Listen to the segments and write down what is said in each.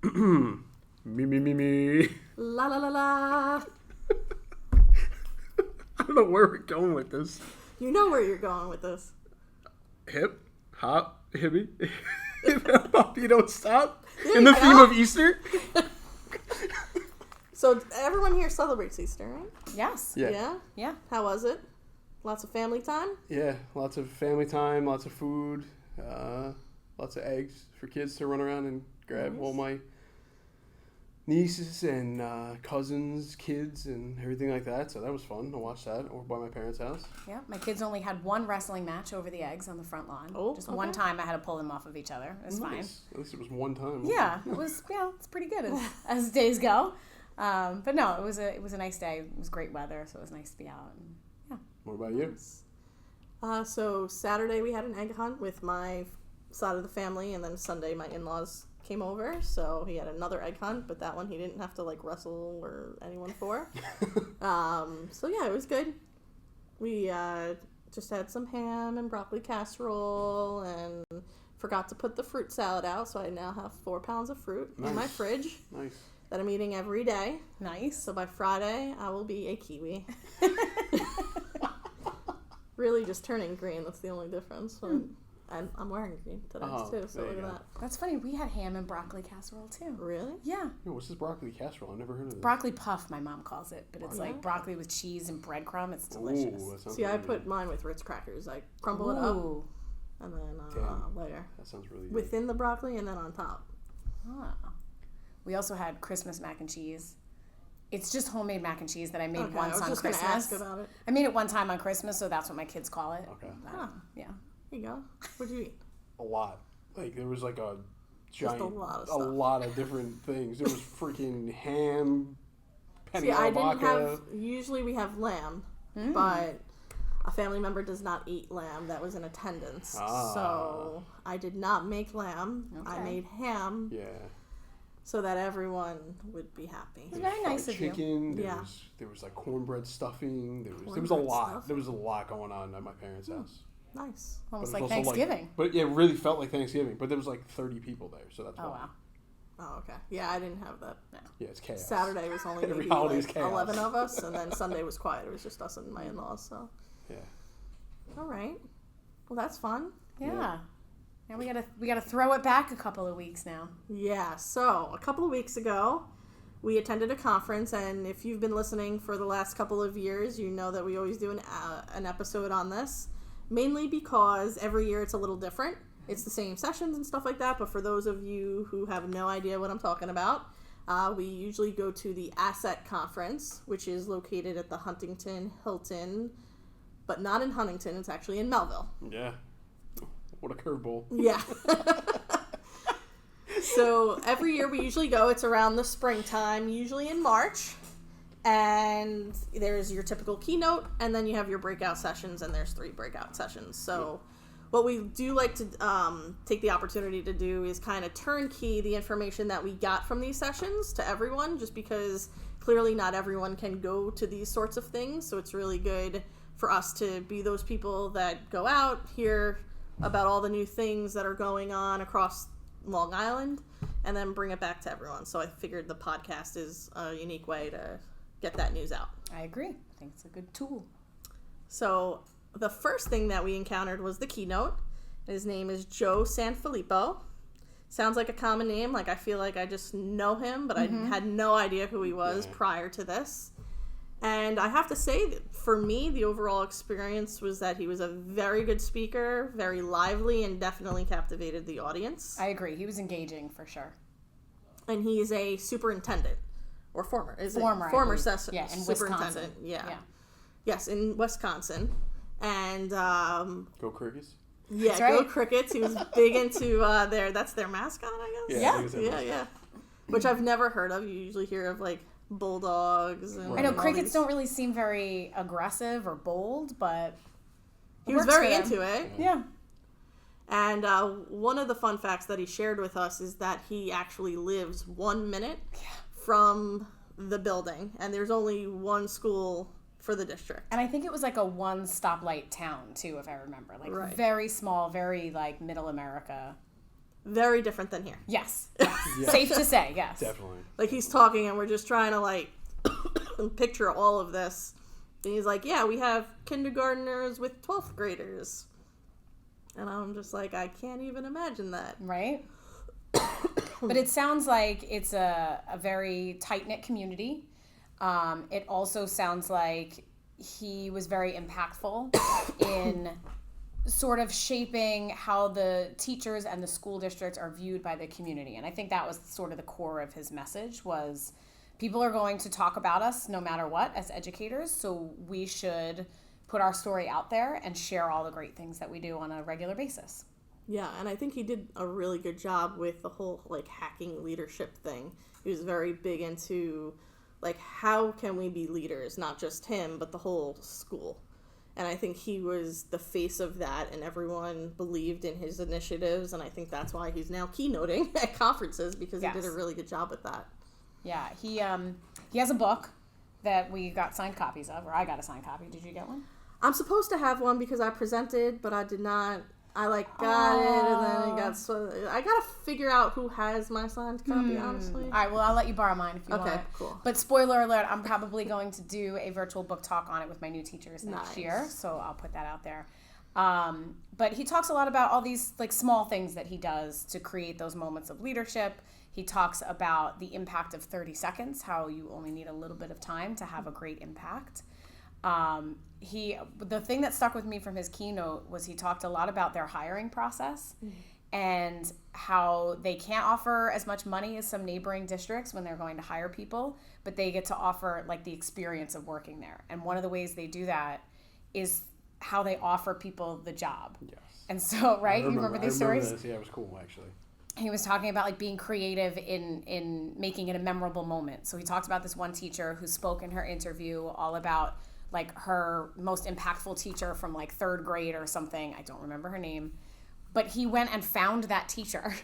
Me. La la la la. I don't know where we're going with this. You know where you're going with this. Hip, hop, hippie. Hop, you don't stop. There In you the theme go. of Easter. So everyone here celebrates Easter, right? Yes. Yeah. Yeah. How was it? Lots of family time? Yeah, lots of family time, lots of food, lots of eggs for kids to run around and grab. Nice. All my nieces and cousins, kids, and everything like that. So that was fun to watch that over by my parents' house. Yeah. My kids only had one wrestling match over the eggs on the front lawn. Oh, Just okay. one time I had to pull them off of each other. It was fine. Nice. At least it was one time. Yeah, it was. Yeah, it's pretty good as days go. But no, it was a nice day. It was great weather, so it was nice to be out. And, yeah. What about you? So Saturday we had an egg hunt with my side of the family, and then Sunday my in-laws came over, so he had another egg hunt, but that one he didn't have to like wrestle or anyone for. So yeah, it was good. We just had some ham and broccoli casserole, and forgot to put the fruit salad out, so I now have 4 pounds of fruit in my fridge Nice. that I'm eating every day. Nice. So by Friday I will be a kiwi. Really just turning green, that's the only difference. And I'm wearing green today too, so there look you at go. that. That's funny. We had ham and broccoli casserole too. Really? Yeah. Yo, what's this broccoli casserole? I've never heard of this. Broccoli puff, my mom calls it, but it's Okay. like broccoli with cheese and breadcrumb. It's delicious. Ooh, that sounds See, I really put good. mine with Ritz crackers. I crumble it up Ooh. and then Damn. layer That sounds really good. within the broccoli and then on top. Ah. We also had Christmas mac and cheese. It's just homemade mac and cheese that I made Okay, once I was on just Christmas. gonna ask about it. I made it one time on Christmas, so that's what my kids call it. Okay. Yeah. Here you go. What'd you eat? A lot. Like, there was like a Just giant, a lot of stuff. lot of different things. There was freaking ham, penny See, I didn't arbaca. have. Usually we have lamb, but a family member does not eat lamb that was in attendance. Ah. So I did not make lamb. I Okay. made ham Yeah. so that everyone would be happy. It's very nice Fried of you. chicken. Yeah. There was like cornbread stuffing. There was a Cornbread lot. stuff. There was a lot going on at my parents' house. Nice. But Almost it like was also, Thanksgiving. But it really felt like Thanksgiving. But there was like 30 people there, so that's Oh, why. wow. Oh, okay. Yeah, I didn't have that. Yeah, it's chaos. Saturday was only Every maybe holiday's like chaos. 11 of us, and then Sunday was quiet. It was just us and my in-laws. So, Yeah. all right. Well, that's fun. Yeah. Now we gotta throw it back a couple of weeks now. Yeah. So a couple of weeks ago, we attended a conference, and if you've been listening for the last couple of years, you know that we always do an episode on this. Mainly because every year it's a little different. It's the same sessions and stuff like that, but for those of you who have no idea what I'm talking about, we usually go to the Asset Conference, which is located at the Huntington Hilton, but not in Huntington, it's actually in Melville. Yeah. What a curveball. Yeah. So every year we usually go, it's around the springtime, usually in March. And there's your typical keynote, and then you have your breakout sessions, and there's 3 breakout sessions. So what we do like to take the opportunity to do is kind of turnkey the information that we got from these sessions to everyone, just because clearly not everyone can go to these sorts of things. So it's really good for us to be those people that go out, hear about all the new things that are going on across Long Island, and then bring it back to everyone. So I figured the podcast is a unique way to get that news out. I agree. I think it's a good tool. So the first thing that we encountered was the keynote. His name is Joe Sanfilippo. Sounds like a common name. Like, I feel like I just know him, but I had no idea who he was prior to this. And I have to say that for me, the overall experience was that he was a very good speaker, very lively, and definitely captivated the audience. I agree. He was engaging for sure. And he is a superintendent. Or former. Is Former, it? I Former believe. Yeah, in superintendent. Wisconsin. Yeah. Yes, in Wisconsin. And Go Crickets? yeah, That's Go right. Crickets. He was big into that's their mascot, I guess. Yeah. I think it's that Yeah. Which I've never heard of. You usually hear of like bulldogs and I know all crickets these- don't really seem very aggressive or bold, but He was works very for them. into it. Yeah. And one of the fun facts that he shared with us is that he actually lives 1 minute from the building, and there's only one school for the district. And I think it was like a one stoplight town too, if I remember. Like Right. very small, very like middle America. very different than here. Yes. Yeah. Safe to say, yes. Definitely. Like, he's talking and we're just trying to, like, picture all of this. And he's like, yeah, we have kindergartners with 12th graders. And I'm just like, I can't even imagine that. Right? But it sounds like it's a very tight-knit community. It also sounds like he was very impactful in sort of shaping how the teachers and the school districts are viewed by the community. And I think that was sort of the core of his message was people are going to talk about us no matter what as educators, so we should put our story out there and share all the great things that we do on a regular basis. Yeah, and I think he did a really good job with the whole, like, hacking leadership thing. He was very big into, like, how can we be leaders? Not just him, but the whole school. And I think he was the face of that, and everyone believed in his initiatives, and I think that's why he's now keynoting at conferences, because Yes. he did a really good job with that. Yeah, he has a book that we got signed copies of, or I got a signed copy. Did you get one? I'm supposed to have one because I presented, but I did not. I, like, got it, and then it got... So, I gotta figure out who has my signed copy, honestly. All right, well, I'll let you borrow mine if you want. Okay, cool. But spoiler alert, I'm probably going to do a virtual book talk on it with my new teachers next Nice. year, so I'll put that out there. But he talks a lot about all these, like, small things that he does to create those moments of leadership. He talks about the impact of 30 seconds, how you only need a little bit of time to have a great impact. The thing that stuck with me from his keynote was he talked a lot about their hiring process and how they can't offer as much money as some neighboring districts when they're going to hire people, but they get to offer, like, the experience of working there. And one of the ways they do that is how they offer people the job. Yes. And so, right? You remember these stories? This. Yeah, it was cool, actually. He was talking about, like, being creative in making it a memorable moment. So he talked about this one teacher who spoke in her interview all about, like, her most impactful teacher from, like, 3rd grade or something. I don't remember her name. But he went and found that teacher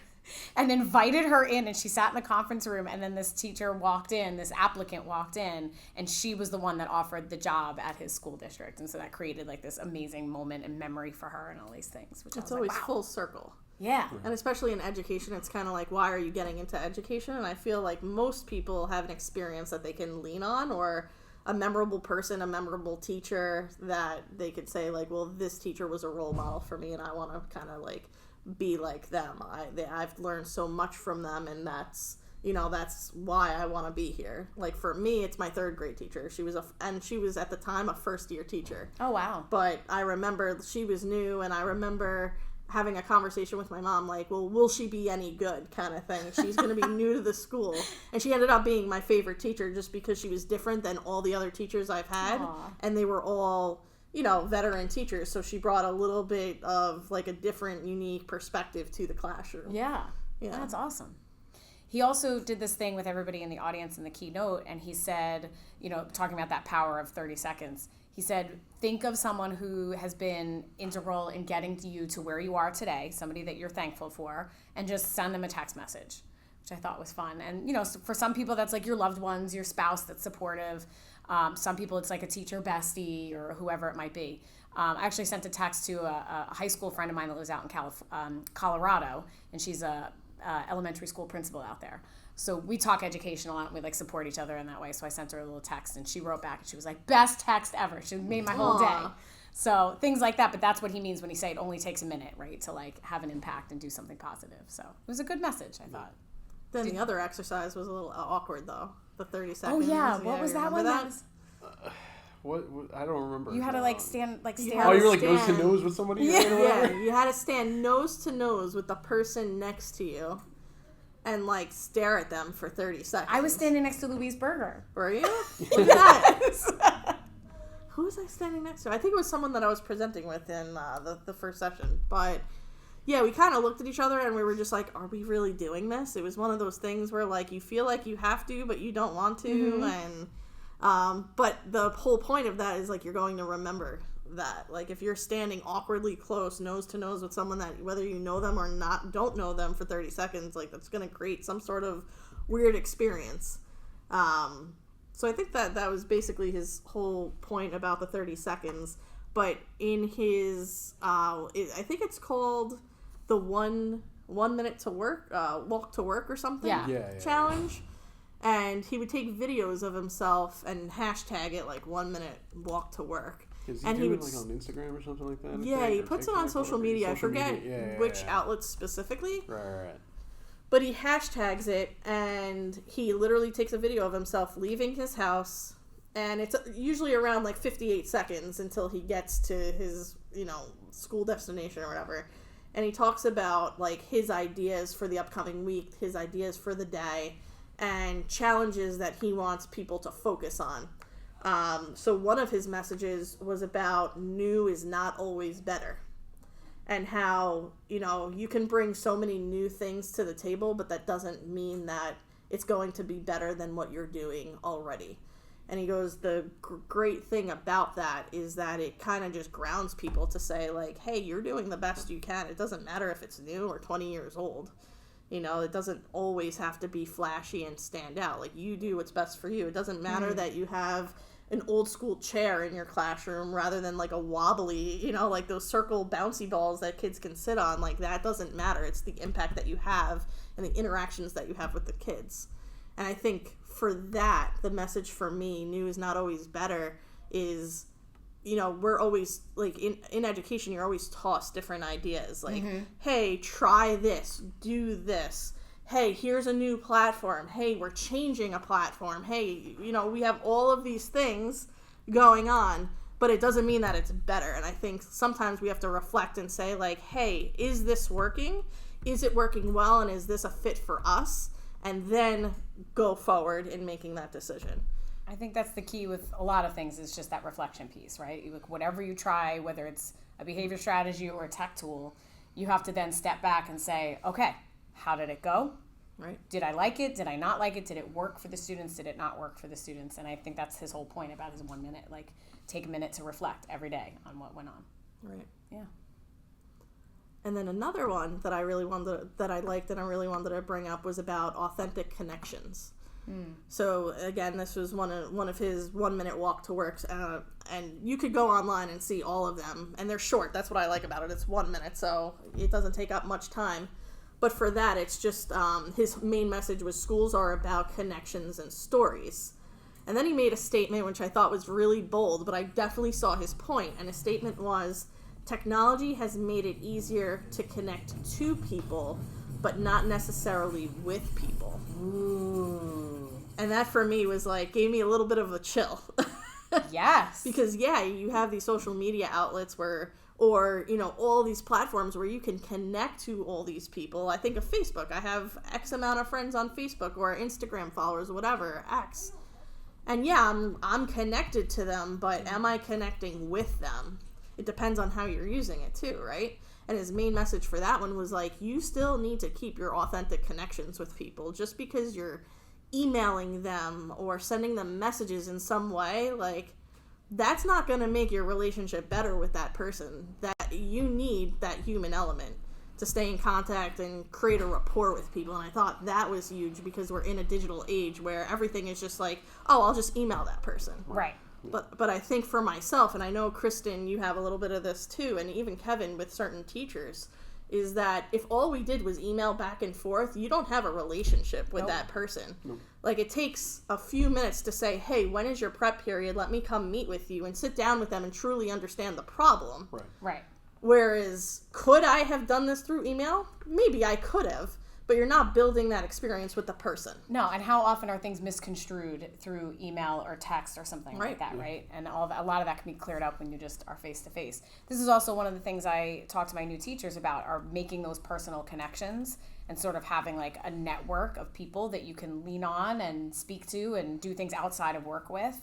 and invited her in, and she sat in the conference room, and then this teacher walked in, this applicant walked in, and she was the one that offered the job at his school district. And so that created, like, this amazing moment and memory for her and all these things. Which It's I was always like, wow. full circle. Yeah. And especially in education, it's kind of like, why are you getting into education? And I feel like most people have an experience that they can lean on, or a memorable person, a memorable teacher that they could say, like, well, this teacher was a role model for me, and I want to kind of, like, be like them. I've learned so much from them, and that's why I want to be here. Like, for me, it's my 3rd grade teacher. She was at the time a 1st-year teacher. Oh, wow. But I remember she was new, and I remember having a conversation with my mom, like, well, will she be any good, kind of thing. She's going to be new to the school. And she ended up being my favorite teacher just because she was different than all the other teachers I've had. Aww. And they were all, veteran teachers. So she brought a little bit of, like, a different, unique perspective to the classroom. Yeah. Yeah. That's awesome. He also did this thing with everybody in the audience in the keynote, and he said, talking about that power of 30 seconds, he said, think of someone who has been integral in getting you to where you are today, somebody that you're thankful for, and just send them a text message, which I thought was fun. And, for some people, that's like your loved ones, your spouse that's supportive. Some people, it's like a teacher bestie or whoever it might be. I actually sent a text to a high school friend of mine that lives out in Colorado, and she's a elementary school principal out there. So we talk education a lot, and we, like, support each other in that way. So I sent her a little text, and she wrote back, and she was like, best text ever. She made my whole day. So things like that, but that's what he means when he say it only takes a minute, right, to, like, have an impact and do something positive. So it was a good message, I thought. Then the other exercise was a little awkward, though. The 30 seconds. Oh, yeah. What was that one? What? I don't remember. You had to, like, stand. Oh, you were, like, nose to nose with somebody? Yeah, you had to stand nose to nose with the person next to you and, like, stare at them for 30 seconds. I was standing next to Louise Berger. Were you? Look at that. Who was I standing next to? I think it was someone that I was presenting with in the first session. But, yeah, we kind of looked at each other and we were just like, are we really doing this? It was one of those things where, like, you feel like you have to, but you don't want to. Mm-hmm. And but the whole point of that is, like, you're going to remember that. Like, if you're standing awkwardly close, nose to nose with someone that, whether you know them or not, don't know them for 30 seconds, like, that's going to create some sort of weird experience. So I think that was basically his whole point about the 30 seconds. But in his, I think it's called the one 1 minute to work, walk to work or something challenge. And he would take videos of himself and hashtag it like 1 minute walk to work. Is he and doing he would, like on Instagram or something like that? Yeah, he puts it on social media. I forget which outlets specifically. Right. But he hashtags it, and he literally takes a video of himself leaving his house, and it's usually around like 58 seconds until he gets to his, school destination or whatever. And he talks about like his ideas for the upcoming week, his ideas for the day, and challenges that he wants people to focus on. So one of his messages was about new is not always better. And how, you can bring so many new things to the table, but that doesn't mean that it's going to be better than what you're doing already. And he goes, the great thing about that is that it kind of just grounds people to say, like, hey, you're doing the best you can. It doesn't matter if it's new or 20 years old. It doesn't always have to be flashy and stand out. Like, you do what's best for you. It doesn't matter that you have an old school chair in your classroom rather than like a wobbly, like those circle bouncy balls that kids can sit on. Like, that doesn't matter. It's the impact that you have and the interactions that you have with the kids. And I think for that, the message for me, new is not always better, is, we're always like in education, you're always tossed different ideas. Like, hey, try this, do this. Hey, here's a new platform. Hey, we're changing a platform. Hey, we have all of these things going on, but it doesn't mean that it's better. And I think sometimes we have to reflect and say, like, hey, is this working? Is it working well? And is this a fit for us? And then go forward in making that decision. I think that's the key with a lot of things, is just that reflection piece, right? Whatever you try, whether it's a behavior strategy or a tech tool, you have to then step back and say, okay, how did it go? Right. Did I like it? Did I not like it? Did it work for the students? Did it not work for the students? And I think that's his whole point about his 1 minute. Like, take a minute to reflect every day on what went on. Right. Yeah. And then another one that I really liked and I really wanted to bring up was about authentic connections. So again, this was one of his 1 minute walk to works, and you could go online and see all of them, and they're short. That's what I like about it. It's 1 minute, so it doesn't take up much time. But for that, it's just his main message was schools are about connections and stories. And then he made a statement which I thought was really bold, but I definitely saw his point. And his statement was, technology has made it easier to connect to people, but not necessarily with people. Ooh. And that for me was like, gave me a little bit of a chill. Yes. Because you have these social media outlets or all these platforms where you can connect to all these people. I think of Facebook. I have X amount of friends on Facebook or Instagram followers, whatever, X. And I'm connected to them, but am I connecting with them? It depends on how you're using it too, right? And his main message for that one was like, you still need to keep your authentic connections with people. Just because you're emailing them or sending them messages in some way, like, that's not going to make your relationship better with that person. That you need that human element to stay in contact and create a rapport with people. And I thought that was huge because we're in a digital age where everything is just like, oh, I'll just email that person. Right. But I think for myself, and I know, Kristen, you have a little bit of this too, and even Kevin with certain teachers, is that if all we did was email back and forth, you don't have a relationship with that person. Nope. Like, it takes a few minutes to say, hey, when is your prep period? Let me come meet with you and sit down with them and truly understand the problem. Right. Whereas, could I have done this through email? Maybe I could have. But you're not building that experience with the person. No, and how often are things misconstrued through email or text or something like that, right? And a lot of that can be cleared up when you just are face-to-face. This is also one of the things I talk to my new teachers about, are making those personal connections and sort of having like a network of people that you can lean on and speak to and do things outside of work with.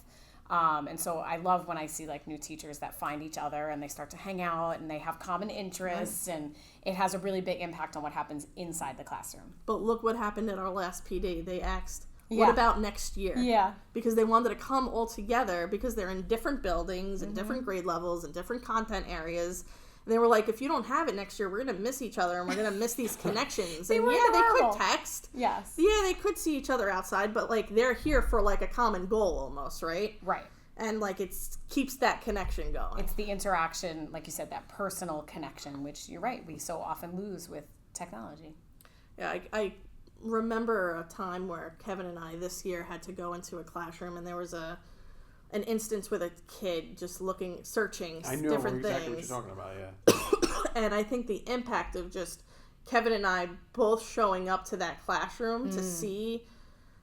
And so I love when I see like new teachers that find each other and they start to hang out and they have common interests, and it has a really big impact on what happens inside the classroom. But look what happened at our last PD. They asked, what about next year? Yeah. Because they wanted to come all together because they're in different buildings and different grade levels and different content areas. And they were like, if you don't have it next year, we're going to miss each other and we're going to miss these connections. And they could text. Yes. Yeah, they could see each other outside, but like they're here for like a common goal almost, right? Right. And like it keeps that connection going. It's the interaction, like you said, that personal connection, which you're right, we so often lose with technology. Yeah, I remember a time where Kevin and I this year had to go into a classroom, and there was an instance with a kid just searching different things. Exactly what you're talking about, yeah. And I think the impact of just Kevin and I both showing up to that classroom to see,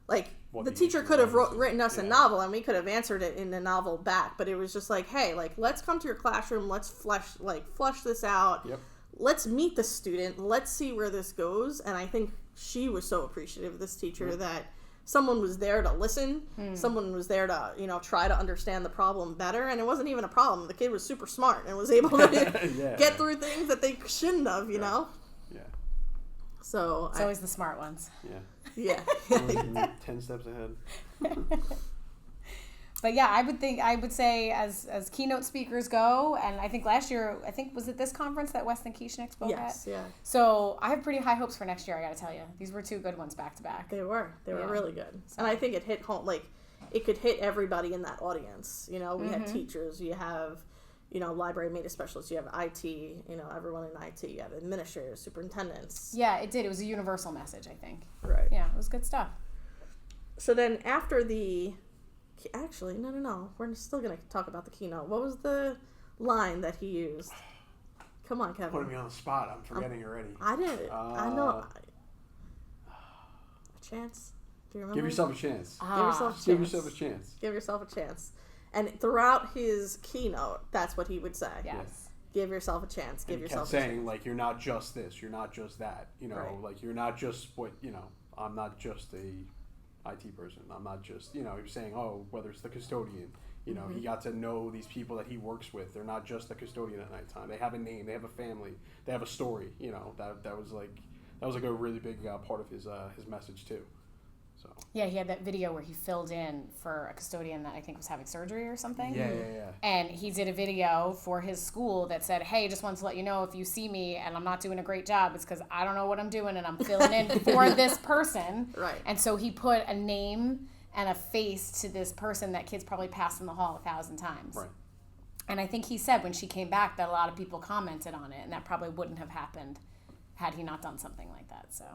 like, what the teacher could have written us a novel, and we could have answered it in the novel back, but it was just like, hey, like, let's come to your classroom, let's flush this out. Yep. Let's meet the student, let's see where this goes. And I think she was so appreciative of this teacher that someone was there to listen, someone was there to, try to understand the problem better, and it wasn't even a problem. The kid was super smart and was able to get through things that they shouldn't have, you know? Yeah. So it's always the smart ones. Yeah. 10 steps ahead. But yeah, I would say as keynote speakers go, and I think last year, was it this conference that Weston Kieschnick spoke at? Yes, yeah. So I have pretty high hopes for next year, I got to tell you. These were two good ones back to back. They were really good. And I think it hit home, like, it could hit everybody in that audience. We had teachers, you have, library media specialists, you have IT, everyone in IT, you have administrators, superintendents. Yeah, it did. It was a universal message, I think. Right. Yeah, it was good stuff. So then after actually, no. We're still going to talk about the keynote. What was the line that he used? Come on, Kevin. Putting me on the spot. I'm forgetting already. I did. I know. A chance? Do you remember? Give yourself a chance. Give yourself a chance. And throughout his keynote, that's what he would say. Yes. Give yourself a chance. Give yourself a chance. Saying, like, you're not just this. You're not just that. Like, you're not just what, I'm not just a IT person. I'm not just, you're saying, whether it's the custodian, he got to know these people that he works with. They're not just the custodian at nighttime. They have a name. They have a family. They have a story. That was like a really big part of his message too. So. Yeah, he had that video where he filled in for a custodian that I think was having surgery or something. Yeah. And he did a video for his school that said, hey, just wanted to let you know if you see me and I'm not doing a great job, it's because I don't know what I'm doing and I'm filling in for this person. Right. And so he put a name and a face to this person that kids probably passed in the hall 1,000 times. Right. And I think he said when she came back that a lot of people commented on it, and that probably wouldn't have happened had he not done something like that. So.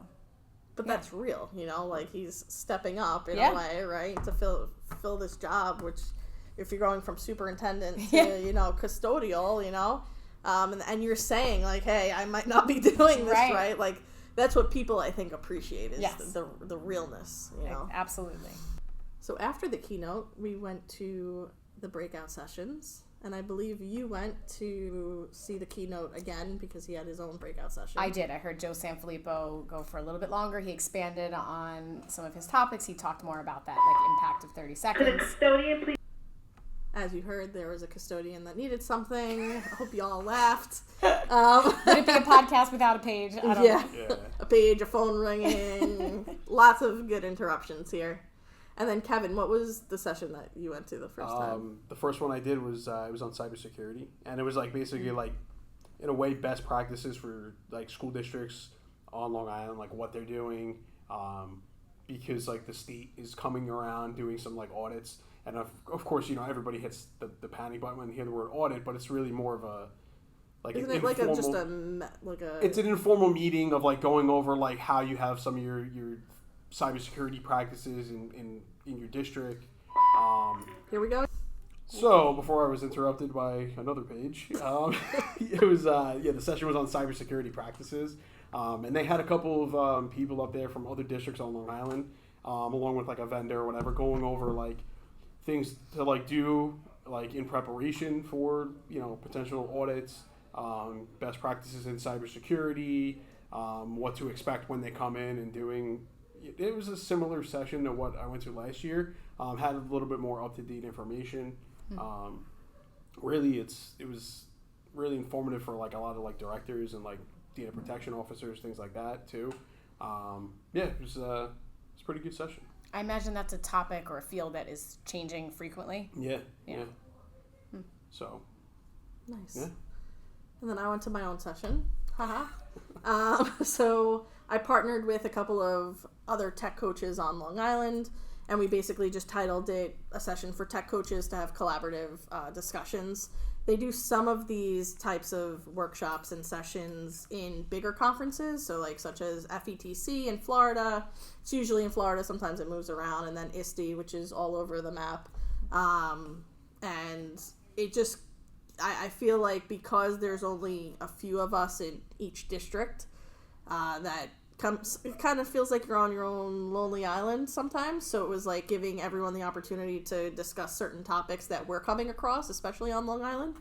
But that's real, like he's stepping up in a way, right, to fill this job, which if you're going from superintendent to, custodial, and you're saying, like, hey, I might not be doing this right? Like, that's what people, I think, appreciate is the realness, Absolutely. So after the keynote, we went to the breakout sessions. And I believe you went to see the keynote again because he had his own breakout session. I did. I heard Joe Sanfilippo go for a little bit longer. He expanded on some of his topics. He talked more about that, like, impact of 30 seconds. Custodian, please. As you heard, there was a custodian that needed something. I hope you all laughed. Would it be a podcast without a page? I don't know. A page, a phone ringing. Lots of good interruptions here. And then, Kevin, what was the session that you went to the first time? The first one I did was it was on cybersecurity, and it was like basically like, in a way, best practices for like school districts on Long Island, like what they're doing, because like the state is coming around doing some like audits, and of course everybody hits the panic button when they hear the word audit, but it's really more of a like isn't it informal, like a it's an informal meeting of like going over like how you have some of your cybersecurity practices in your district. Here we go. So before I was interrupted by another page, it was the session was on cybersecurity practices, and they had a couple of people up there from other districts on Long Island, along with like a vendor or whatever, going over like things to like do like in preparation for potential audits, best practices in cybersecurity, what to expect when they come in and doing. It was a similar session to what I went to last year. Had a little bit more up-to-date information. Really, it was really informative for like a lot of like directors and like data protection officers, things like that too. It was a pretty good session. I imagine that's a topic or a field that is changing frequently. Yeah. So. Nice. Yeah. And then I went to my own session. So I partnered with a couple of other tech coaches on Long Island, and we basically just titled it a session for tech coaches to have collaborative discussions they do some of these types of workshops and sessions in bigger conferences, so like such as FETC in Florida. It's usually in Florida, sometimes it moves around, and then ISTE, which is all over the map. And it just, I feel like because there's only a few of us in each district, it kind of feels like you're on your own lonely island sometimes. So it was like giving everyone the opportunity to discuss certain topics that we're coming across, especially on Long Island.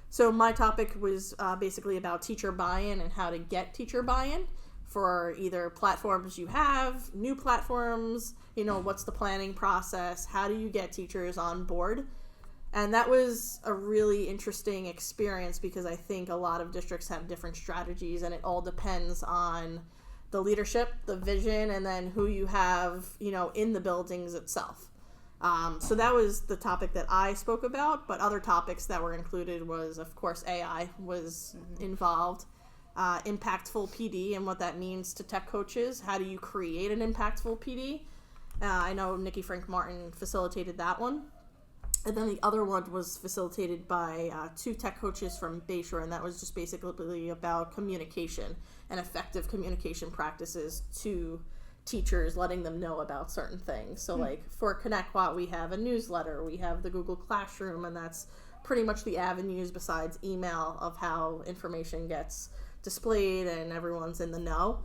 So my topic was basically about teacher buy-in and how to get teacher buy-in for either platforms you have, new platforms, what's the planning process, how do you get teachers on board? And that was a really interesting experience because I think a lot of districts have different strategies, and it all depends on the leadership, the vision, and then who you have, in the buildings itself. So that was the topic that I spoke about, but other topics that were included was, of course, AI was involved, impactful PD and what that means to tech coaches. How do you create an impactful PD? I know Nikki Frank Martin facilitated that one. And then the other one was facilitated by 2 tech coaches from Bayshore, and that was just basically about communication and effective communication practices to teachers, letting them know about certain things. So like for ConnectQuat, we have a newsletter, we have the Google Classroom, and that's pretty much the avenues besides email of how information gets displayed and everyone's in the know.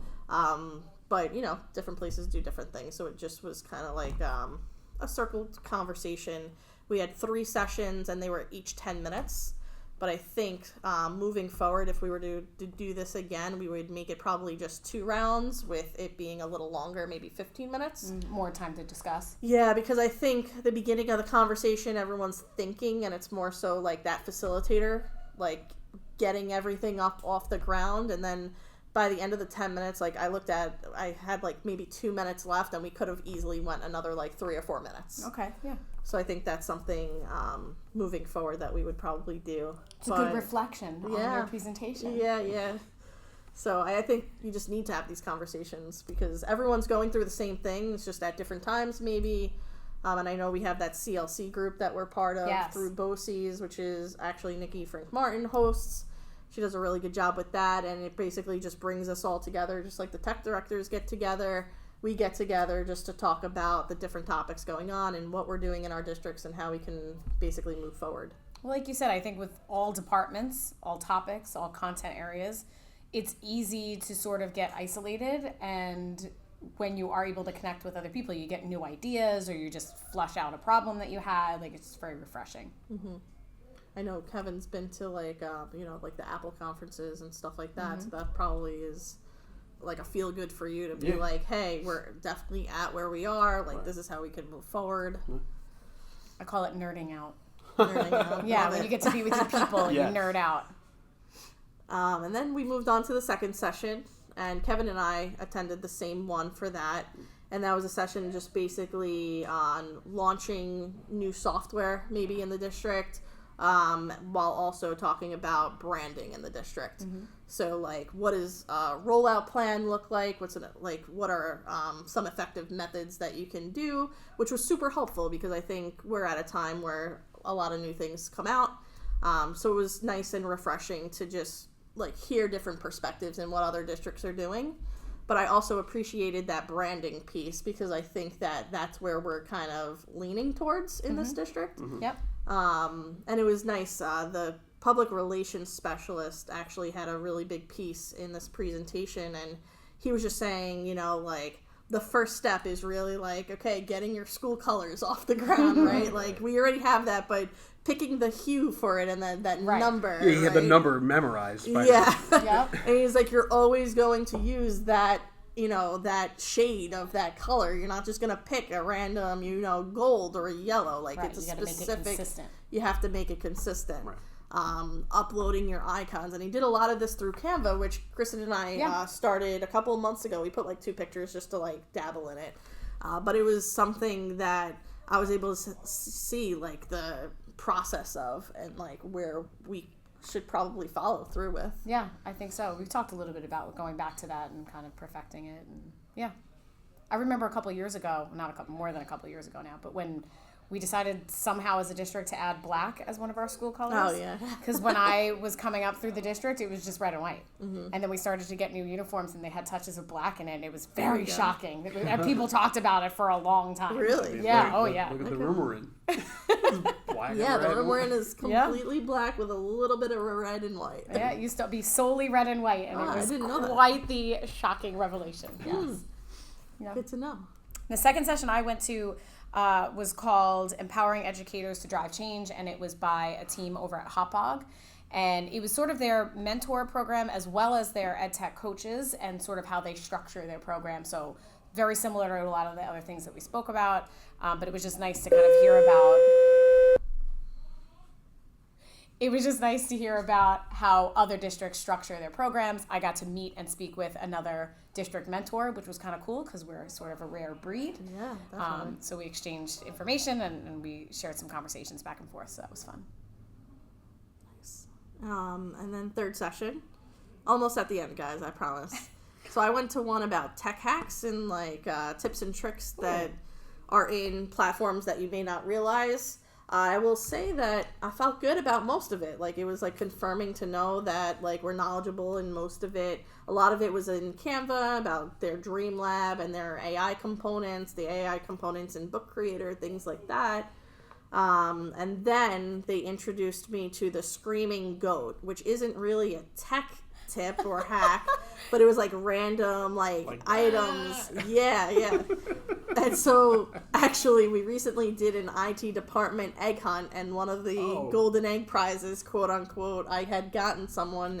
But, different places do different things. So it just was kind of like a circled conversation. We had 3 sessions, and they were each 10 minutes. But I think moving forward, if we were to do this again, we would make it probably just 2 rounds, with it being a little longer, maybe 15 minutes. More time to discuss. Yeah, because I think the beginning of the conversation, everyone's thinking, and it's more so like that facilitator, like getting everything up off the ground. And then by the end of the 10 minutes, like I had like maybe 2 minutes left, and we could have easily went another like 3 or 4 minutes. Okay, yeah. So I think that's something moving forward that we would probably do. It's a good reflection on your presentation. Yeah. So I think you just need to have these conversations because everyone's going through the same thing. It's just at different times maybe. And I know we have that CLC group that we're part of through BOCES, which is actually Nikki Frank Martin hosts. She does a really good job with that, and it basically just brings us all together, just like the tech directors get together. We get together just to talk about the different topics going on and what we're doing in our districts and how we can basically move forward. Well, like you said, I think with all departments, all topics, all content areas, it's easy to sort of get isolated, and when you are able to connect with other people, you get new ideas, or you just flush out a problem that you had. Like, it's very refreshing. Mm-hmm. I know Kevin's been to like the Apple conferences and stuff like that. So that probably is like a feel good for you to be like, hey, we're definitely at where we are. Like this is how we can move forward. I call it nerding out. Nerding out. Yeah, when you get to be with your people, you nerd out. And then we moved on to the second session, and Kevin and I attended the same one for that. And that was a session just basically on launching new software maybe in the district, while also talking about branding in the district. So like, what does a rollout plan look like? What are some effective methods that you can do, which was super helpful because I think we're at a time where a lot of new things come out. So it was nice and refreshing to just like hear different perspectives and what other districts are doing. But I also appreciated that branding piece because I think that that's where we're kind of leaning towards in this district. Yep. And it was nice. The public relations specialist actually had a really big piece in this presentation, and he was just saying, like the first step is really like, okay, getting your school colors off the ground, right? Like we already have that, but picking the hue for it and then that number. Yeah, he had the number memorized. Yeah. Yep. And he's like, you're always going to use that, that shade of that color. You're not just going to pick a random, gold or a yellow. Like it's a specific. Make it consistent. You have to make it consistent. Right. Uploading your icons. And he did a lot of this through Canva, which Kristen and I started a couple of months ago. We put like 2 pictures just to like dabble in it. But it was something that I was able to see like the process of and like where we should probably follow through with. Yeah, I think so. We've talked a little bit about going back to that and kind of perfecting it. And I remember a couple of years ago, more than a couple of years ago now, but when we decided somehow as a district to add black as one of our school colors. Oh, yeah. Because when I was coming up through the district, it was just red and white. And then we started to get new uniforms, and they had touches of black in it, and it was very shocking. And people talked about it for a long time. Really? Yeah. Look, Oh, yeah. Look at the room we're in. Black Yeah, and the red. room we're in is completely black with a little bit of red and white. Yeah, it used to be solely red and white, and I it didn't know was that. quite the shocking revelation. Yes. Yeah. Good to know. The second session I went to was called Empowering Educators to Drive Change, and it was by a team over at Hopog. And it was sort of their mentor program as well as their ed tech coaches and sort of how they structure their program. So very similar to a lot of the other things that we spoke about, but it was just nice to kind of hear about. It was just nice to hear about how other districts structure their programs. I got to meet and speak with another district mentor, which was kind of cool because we're sort of a rare breed. Yeah, definitely. So we exchanged information and we shared some conversations back and forth. So that was fun. Nice. And then third session, almost at the end, guys, I promise. So I went to one about tech hacks and like tips and tricks that are in platforms that you may not realize. I will say that I felt good about most of it. Like, it was like confirming to know that like we're knowledgeable in most of it. A lot of it was in Canva about their Dream Lab and their AI components, the AI components in Book Creator, things like that. And then they introduced me to the Screaming Goat, which isn't really a tech tip or hack, but it was like random like items. Yeah. And so actually we recently did an IT department egg hunt, and one of the golden egg prizes, quote unquote, I had gotten someone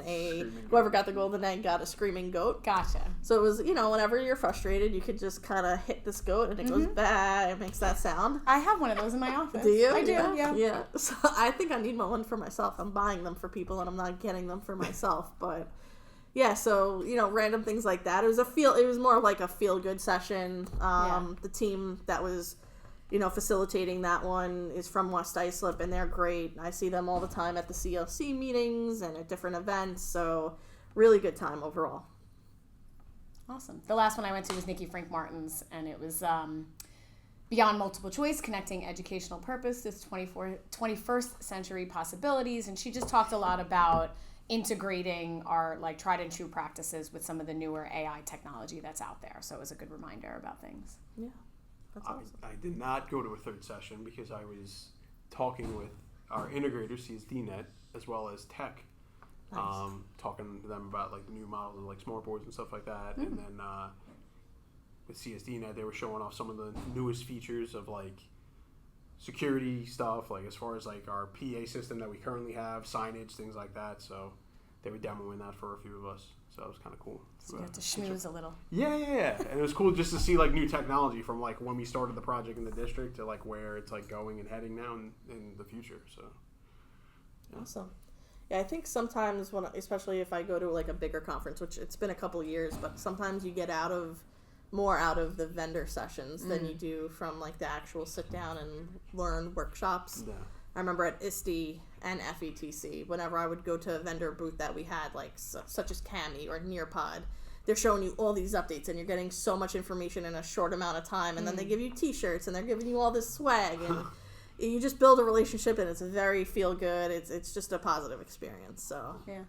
whoever got the golden egg got a Screaming Goat. Gotcha. So it was, whenever you're frustrated, you could just kind of hit this goat and it goes bah, it makes that sound. I have one of those in my office. Do you? I do, yeah. Yeah. So I think I need one for myself. I'm buying them for people and I'm not getting them for myself, but yeah, so, random things like that. It was more like a feel-good session. The team that was, facilitating that one is from West Islip, and they're great. I see them all the time at the CLC meetings and at different events, so really good time overall. Awesome. The last one I went to was Nikki Frank Martin's, and it was Beyond Multiple Choice, Connecting Educational Purpose to 21st Century Possibilities, and she just talked a lot about integrating our like tried and true practices with some of the newer AI technology that's out there. So it was a good reminder about things. Yeah, that's awesome. I did not go to a third session because I was talking with our integrator, CSDNet, as well as tech, talking to them about like the new models and like smart boards and stuff like that. And then with CSDNet, they were showing off some of the newest features of like security stuff, like as far as like our PA system that we currently have, signage, things like that. So they were demoing that for a few of us. So that was kind of cool. So you have to schmooze a little. Yeah. And it was cool just to see like new technology from like when we started the project in the district to like where it's like going and heading now in the future. So yeah. Awesome. Yeah, I think sometimes especially if I go to like a bigger conference, which it's been a couple years, but sometimes you get more out of the vendor sessions than you do from like the actual sit down and learn workshops. Yeah. I remember at ISTE and FETC, whenever I would go to a vendor booth that we had, like such as Cami or Nearpod, they're showing you all these updates and you're getting so much information in a short amount of time, and then they give you t-shirts and they're giving you all this swag, and you just build a relationship, and it's very feel good. It's just a positive experience. So yeah.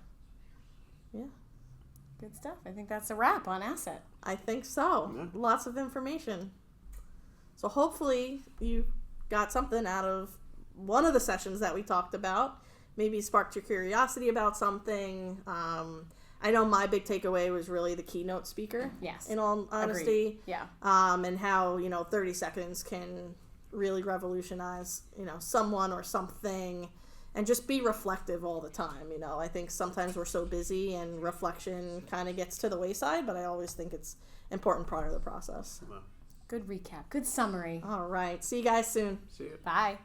Good stuff. I think that's a wrap on Asset. I think so. Yeah. Lots of information. So hopefully you got something out of one of the sessions that we talked about. Maybe sparked your curiosity about something. I know my big takeaway was really the keynote speaker. Yes. In all honesty. Agreed. Yeah. And how, 30 seconds can really revolutionize, someone or something. And just be reflective all the time. I think sometimes we're so busy and reflection kind of gets to the wayside, but I always think it's important part of the process. Good recap. Good summary. All right. See you guys soon. See you. Bye.